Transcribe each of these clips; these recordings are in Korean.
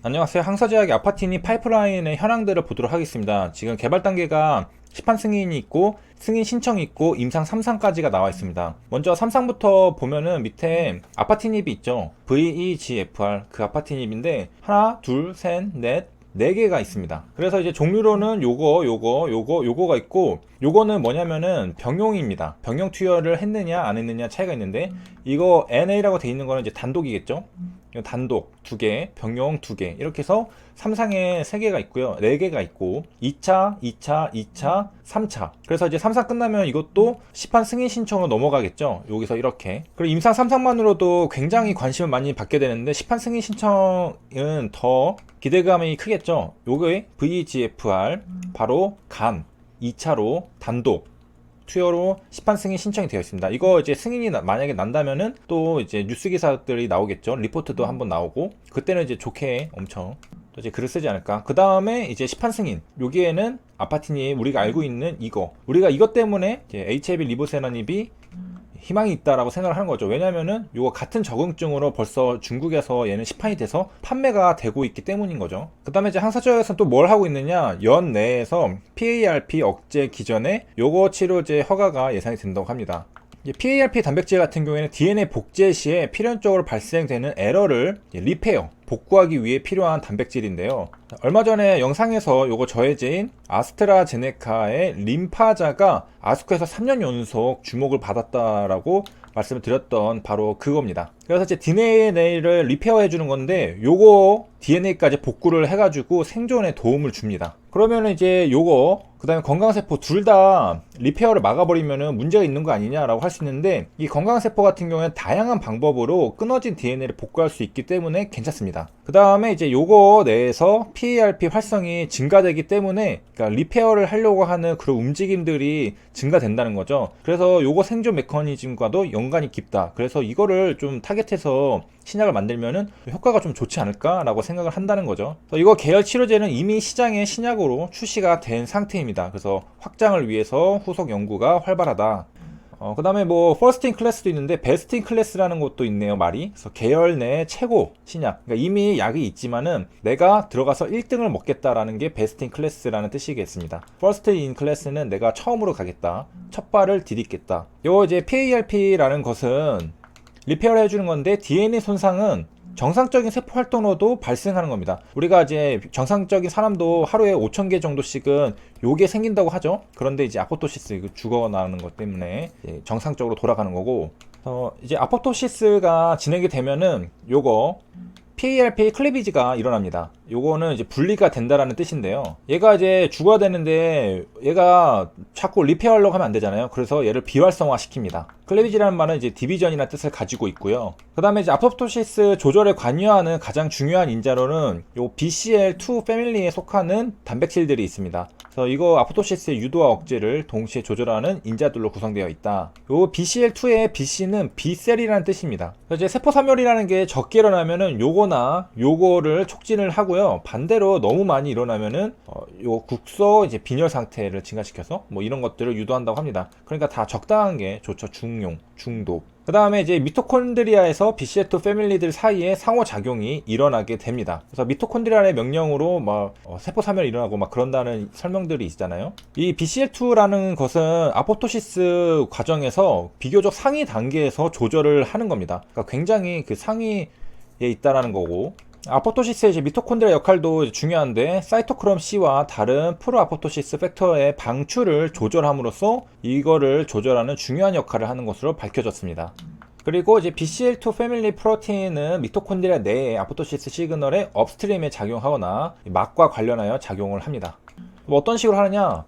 안녕하세요. 항서제약의 아파티니 파이프라인의 현황들을 보도록 하겠습니다. 지금 개발 단계가 시판 승인이 있고 승인 신청이 있고 임상 3상까지가 나와 있습니다. 먼저 3상부터 보면은 밑에 아파티닙이 있죠. VEGFR 그 아파티닙인데 하나, 둘, 셋, 넷, 4개가 있습니다. 그래서 이제 종류로는 요거가 있고, 요거는 뭐냐면은 병용입니다. 병용 투여를 했느냐 안 했느냐 차이가 있는데, 이거 NA라고 돼 있는 거는 이제 단독이겠죠. 단독 2개, 병용 2개, 이렇게 해서 3상에 3개가 있고요. 4개가 있고 2차, 3차. 그래서 이제 3상 끝나면 이것도 시판 승인 신청으로 넘어가겠죠. 여기서 이렇게. 그리고 임상 3상만으로도 굉장히 관심을 많이 받게 되는데, 시판 승인 신청은 더 기대감이 크겠죠. 요게 VEGFR 바로 간 2차로 단독 투여로 시판 승인 신청이 되어 있습니다. 이거 이제 승인이 만약에 난다면은 또 이제 뉴스 기사들이 나오겠죠. 리포트도 한번 나오고, 그때는 이제 좋게 엄청 또 이제 글을 쓰지 않을까. 그 다음에 이제 시판 승인, 여기에는 아파티니 우리가 알고 있는 우리가 이것 때문에 이제 HIV 리보세라닙이 희망이 있다라고 생각을 하는 거죠. 왜냐면은 이거 같은 적응증으로 벌써 중국에서 얘는 시판이 돼서 판매가 되고 있기 때문인 거죠. 그 다음에 이제 항사제약에서는 또 뭘 하고 있느냐, 연 내에서 PARP 억제 기전에 요거 치료제 허가가 예상이 된다고 합니다. PARP 단백질 같은 경우에는 DNA 복제 시에 필연적으로 발생되는 에러를 리페어, 복구하기 위해 필요한 단백질인데요. 얼마 전에 영상에서 요거 저해제인 아스트라제네카의 림파자가 아스코에서 3년 연속 주목을 받았다라고 말씀을 드렸던 바로 그겁니다. 그래서 이제 DNA를 리페어 해주는 건데, 요거 DNA까지 복구를 해가지고 생존에 도움을 줍니다. 그러면 이제 요거 그 다음에 건강세포 둘 다 리페어를 막아버리면 문제가 있는 거 아니냐라고 할 수 있는데, 이 건강세포 같은 경우에는 다양한 방법으로 끊어진 DNA를 복구할 수 있기 때문에 괜찮습니다. 그 다음에 이제 요거 내에서 PARP 활성이 증가되기 때문에, 그러니까 리페어를 하려고 하는 그런 움직임들이 증가된다는 거죠. 그래서 요거 생존 메커니즘과도 연관이 깊다. 그래서 이거를 좀 타겟해서 신약을 만들면은 효과가 좀 좋지 않을까라고 생각을 한다는 거죠. 그래서 이거 계열 치료제는 이미 시장에 신약으로 출시가 된 상태입니다. 그래서 확장을 위해서 후속 연구가 활발하다. 그 다음에 뭐 퍼스트 인 클래스도 있는데 베스트 인 클래스라는 것도 있네요, 말이. 그래서 계열 내 최고 신약, 그러니까 이미 약이 있지만은 내가 들어가서 1등을 먹겠다라는 게 베스트 인 클래스라는 뜻이겠습니다. 퍼스트 인 클래스는 내가 처음으로 가겠다, 첫 발을 디딛겠다. 요 이제 PARP라는 것은 리페어를 해주는 건데, DNA 손상은 정상적인 세포 활동으로도 발생하는 겁니다. 우리가 이제 정상적인 사람도 하루에 5,000개 정도씩은 요게 생긴다고 하죠. 그런데 이제 아포토시스, 죽어나는 것 때문에 정상적으로 돌아가는 거고, 이제 아포토시스가 진행이 되면은 요거 PARP 클리비지가 일어납니다. 요거는 이제 분리가 된다라는 뜻인데요. 얘가 이제 죽어야 되는데 얘가 자꾸 리페어하려고 하면 안 되잖아요. 그래서 얘를 비활성화 시킵니다. 클리비지라는 말은 이제 디비전이라는 뜻을 가지고 있고요. 그 다음에 이제 아포토시스 조절에 관여하는 가장 중요한 인자로는 요 BCL2 패밀리에 속하는 단백질들이 있습니다. 그래서 이거 아포토시스의 유도와 억제를 동시에 조절하는 인자들로 구성되어 있다. 요 BCL2의 BC는 B셀이라는 뜻입니다. 이제 세포사멸이라는 게 적게 일어나면은 요거나 요거를 촉진을 하고요. 반대로 너무 많이 일어나면은 요 국소 이제 빈혈 상태를 증가시켜서 뭐 이런 것들을 유도한다고 합니다. 그러니까 다 적당한 게 좋죠. 중용, 중도. 그 다음에 이제 미토콘드리아에서 BCL2 패밀리들 사이에 상호작용이 일어나게 됩니다. 그래서 미토콘드리아의 명령으로 막 세포 사멸이 일어나고 막 그런다는 설명들이 있잖아요. 이 BCL2라는 것은 아포토시스 과정에서 비교적 상위 단계에서 조절을 하는 겁니다. 그러니까 굉장히 그 상위에 있다라는 거고, 아포토시스의 이제 미토콘드리아 역할도 중요한데, 사이토크롬 C와 다른 프로아포토시스 팩터의 방출을 조절함으로써 이거를 조절하는 중요한 역할을 하는 것으로 밝혀졌습니다. 그리고 이제 BCL2 패밀리 프로틴은 미토콘드리아 내의 아포토시스 시그널의 업스트림에 작용하거나 막과 관련하여 작용을 합니다. 뭐 어떤 식으로 하느냐,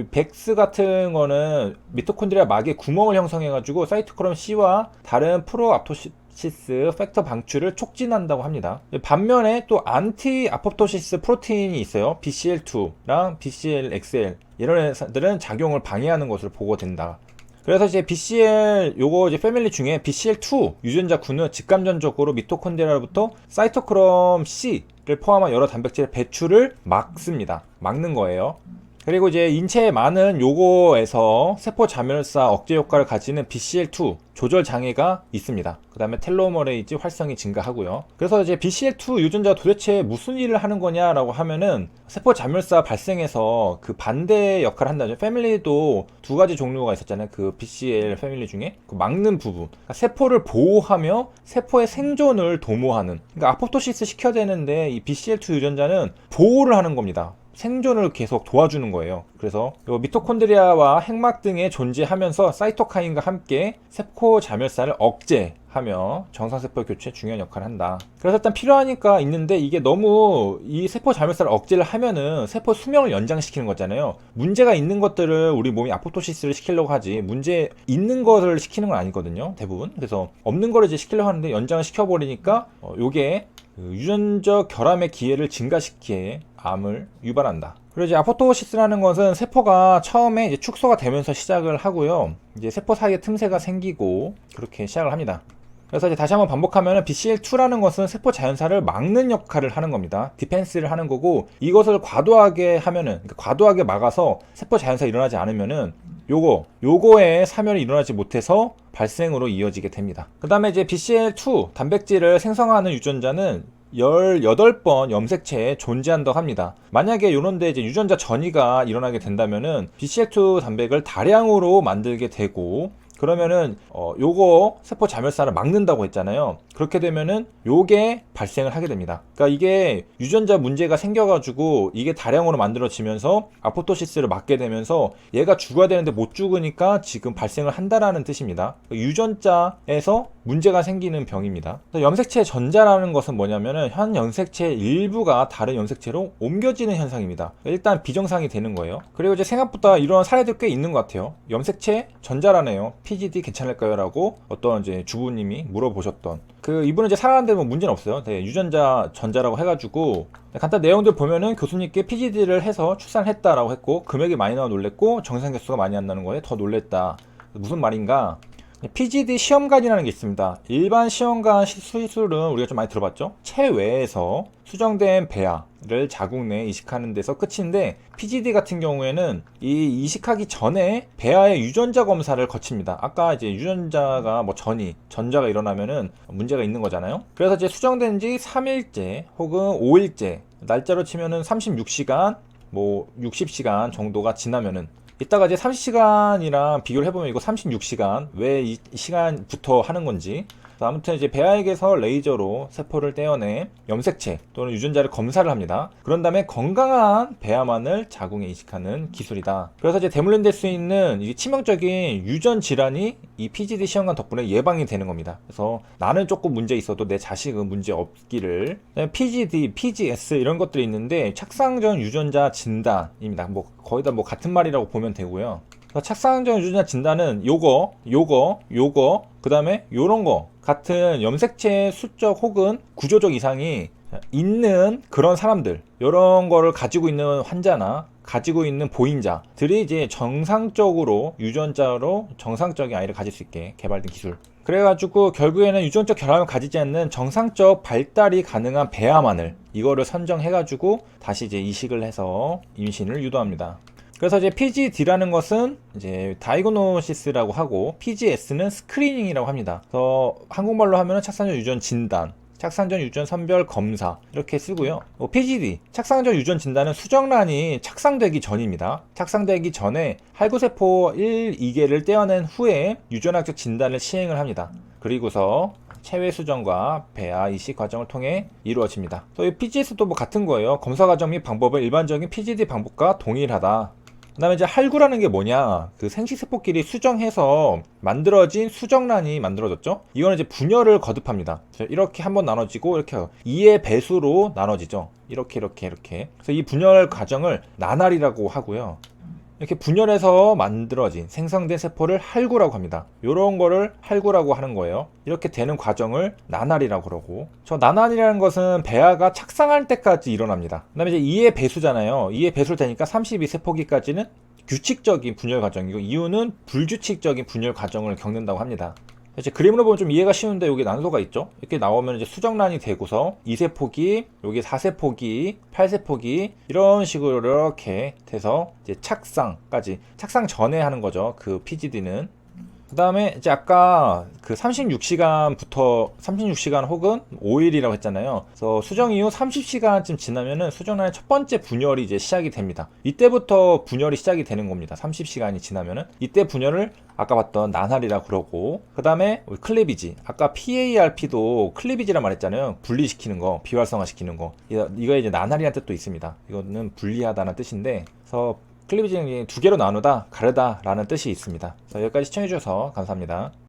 백스 같은 거는 미토콘드리아 막에 구멍을 형성해가지고 사이토크롬 C와 다른 프로아포토시스 팩터 방출을 촉진한다고 합니다. 반면에 또 안티 아포토시스 프로테인이 있어요. BCL2랑 BCLXL, 이런 애들은 작용을 방해하는 것으로 보고된다. 그래서 이제 BCL 요거 이제 패밀리 중에 BCL2 유전자 군은 직감전적으로 미토콘드리아로부터 사이토크롬 C를 포함한 여러 단백질의 배출을 막습니다. 막는 거예요. 그리고 이제 인체의 많은 요거에서 세포 자멸사 억제 효과를 가지는 BCL2 조절 장애가 있습니다. 그 다음에 텔로머레이즈 활성이 증가하고요. 그래서 이제 BCL2 유전자가 도대체 무슨 일을 하는 거냐라고 하면은 세포 자멸사 발생해서 그 반대 역할을 한다죠. 패밀리도 두 가지 종류가 있었잖아요. 그 BCL 패밀리 중에 그 막는 부분, 그러니까 세포를 보호하며 세포의 생존을 도모하는, 그러니까 아포토시스 시켜야 되는데 이 BCL2 유전자는 보호를 하는 겁니다. 생존을 계속 도와주는 거예요. 그래서 미토콘드리아와 핵막 등에 존재하면서 사이토카인과 함께 세포 자멸사를 억제하며 정상세포 교체에 중요한 역할을 한다. 그래서 일단 필요하니까 있는데 이게 너무 이 세포 자멸사를 억제를 하면은 세포 수명을 연장시키는 거잖아요. 문제가 있는 것들을 우리 몸이 아포토시스를 시키려고 하지 문제 있는 것을 시키는 건 아니거든요. 대부분. 그래서 없는 거를 이제 시키려고 하는데 연장을 시켜버리니까 요게 유전적 결함의 기회를 증가시키게 암을 유발한다. 그리고 이제 아포토시스라는 것은 세포가 처음에 이제 축소가 되면서 시작을 하고요. 이제 세포 사이에 틈새가 생기고 그렇게 시작을 합니다. 그래서 이제 다시 한번 반복하면 BCL2라는 것은 세포 자연사를 막는 역할을 하는 겁니다. 디펜스를 하는 거고, 이것을 과도하게 하면은, 그러니까 과도하게 막아서 세포 자연사 일어나지 않으면은 요거의 사멸이 일어나지 못해서 발생으로 이어지게 됩니다. 그 다음에 이제 BCL2 단백질을 생성하는 유전자는 18번 염색체에 존재한다고 합니다. 만약에 요런데 이제 유전자 전이가 일어나게 된다면은 BCL2 단백을 다량으로 만들게 되고, 그러면은 요거 세포 자멸사를 막는다고 했잖아요. 그렇게 되면은 요게 발생을 하게 됩니다. 그러니까 이게 유전자 문제가 생겨가지고 이게 다량으로 만들어지면서 아포토시스를 막게 되면서 얘가 죽어야 되는데 못 죽으니까 지금 발생을 한다라는 뜻입니다. 유전자에서 문제가 생기는 병입니다. 염색체 전자라는 것은 뭐냐면은 현 염색체 일부가 다른 염색체로 옮겨지는 현상입니다. 일단 비정상이 되는 거예요. 그리고 이제 생각보다 이런 사례들 꽤 있는 것 같아요. 염색체 전자라네요. PGD 괜찮을까요? 라고 어떤 이제 주부님이 물어보셨던, 그 이분은 이제 살아가는데 뭐 문제는 없어요. 네, 유전자 전자라고 해가지고 간단 내용들 보면은 교수님께 PGD를 해서 출산을 했다라고 했고, 금액이 많이 나와 놀랬고 정상 개수가 많이 안 나는 거에 더 놀랬다. 무슨 말인가? PGD 시험관이라는 게 있습니다. 일반 시험관 수술은 우리가 좀 많이 들어봤죠? 체외에서 수정된 배아를 자궁 내에 이식하는 데서 끝인데, PGD 같은 경우에는 이 이식하기 전에 배아의 유전자 검사를 거칩니다. 아까 이제 유전자가 뭐 전자가 일어나면은 문제가 있는 거잖아요. 그래서 이제 수정된 지 3일째 혹은 5일째, 날짜로 치면은 36시간, 뭐 60시간 정도가 지나면은, 이따가 이제 30시간이랑 비교를 해보면 이거 36시간 왜 이 시간부터 하는 건지, 아무튼 이제 배아액에서 레이저로 세포를 떼어내 염색체 또는 유전자를 검사를 합니다. 그런 다음에 건강한 배아만을 자궁에 이식하는 기술이다. 그래서 이제 대물림될 수 있는 이 치명적인 유전 질환이 이 PGD 시험관 덕분에 예방이 되는 겁니다. 그래서 나는 조금 문제 있어도 내 자식은 문제 없기를. PGD, PGS 이런 것들이 있는데 착상전 유전자 진단입니다. 뭐 거의 다 뭐 같은 말이라고 보면 되고요. 착상전 유전자 진단은 요거, 그 다음에 요런 거 같은 염색체 수적 혹은 구조적 이상이 있는 그런 사람들, 요런 거를 가지고 있는 환자나 가지고 있는 보인자들이 이제 정상적으로 유전자로 정상적인 아이를 가질 수 있게 개발된 기술. 그래가지고 결국에는 유전적 결함을 가지지 않는 정상적 발달이 가능한 배아만을, 이거를 선정해가지고 다시 이제 이식을 해서 임신을 유도합니다. 그래서 이제 PGD라는 것은 이제 다이그노시스라고 하고, PGS는 스크리닝이라고 합니다. 그래서 한국말로 하면은 착상전 유전 진단, 착상전 유전 선별 검사 이렇게 쓰고요. PGD, 착상전 유전 진단은 수정란이 착상되기 전입니다. 착상되기 전에 할구세포 1, 2개를 떼어낸 후에 유전학적 진단을 시행을 합니다. 그리고서 체외 수정과 배아 이식 과정을 통해 이루어집니다. 이 PGS도 뭐 같은 거예요. 검사 과정 및 방법은 일반적인 PGD 방법과 동일하다. 그 다음에 이제 할구라는 게 뭐냐, 그 생식세포끼리 수정해서 만들어진 수정란이 만들어졌죠. 이거는 이제 분열을 거듭합니다. 이렇게 한번 나눠지고 이렇게 2의 배수로 나눠지죠. 이렇게. 그래서 이 분열 과정을 나날이라고 하고요. 이렇게 분열해서 만들어진 생성된 세포를 할구라고 합니다. 요런 거를 할구라고 하는 거예요. 이렇게 되는 과정을 나날이라고 그러고, 저 나날이라는 것은 배아가 착상할 때까지 일어납니다. 그 다음에 이제 2의 배수잖아요. 2의 배수를 되니까 32세포기까지는 규칙적인 분열 과정이고, 이유는 불규칙적인 분열 과정을 겪는다고 합니다. 이제 그림으로 보면 좀 이해가 쉬운데 여기 난로가 있죠. 이렇게 나오면 이제 수정란이 되고서 2세 포기, 여기 4세 포기, 8세 포기 이런 식으로 이렇게 돼서 이제 착상까지, 착상 전에 하는 거죠. 그 PGD는. 그 다음에 이제 아까 그 36시간부터 36시간 혹은 5일이라고 했잖아요. 그래서 수정 이후 30시간쯤 지나면은 수정란의 첫 번째 분열이 이제 시작이 됩니다. 이때부터 분열이 시작이 되는 겁니다. 30시간이 지나면은 이때 분열을 아까 봤던 나날이라 그러고, 그 다음에 클리비지, 아까 PARP도 클리비지라 말했잖아요. 분리시키는 거, 비활성화 시키는 거. 이거에 이제 나날이라는 뜻도 있습니다. 이거는 분리하다는 뜻인데, 그래서 클리비지는 두 개로 나누다, 가르다 라는 뜻이 있습니다. 여기까지 시청해주셔서 감사합니다.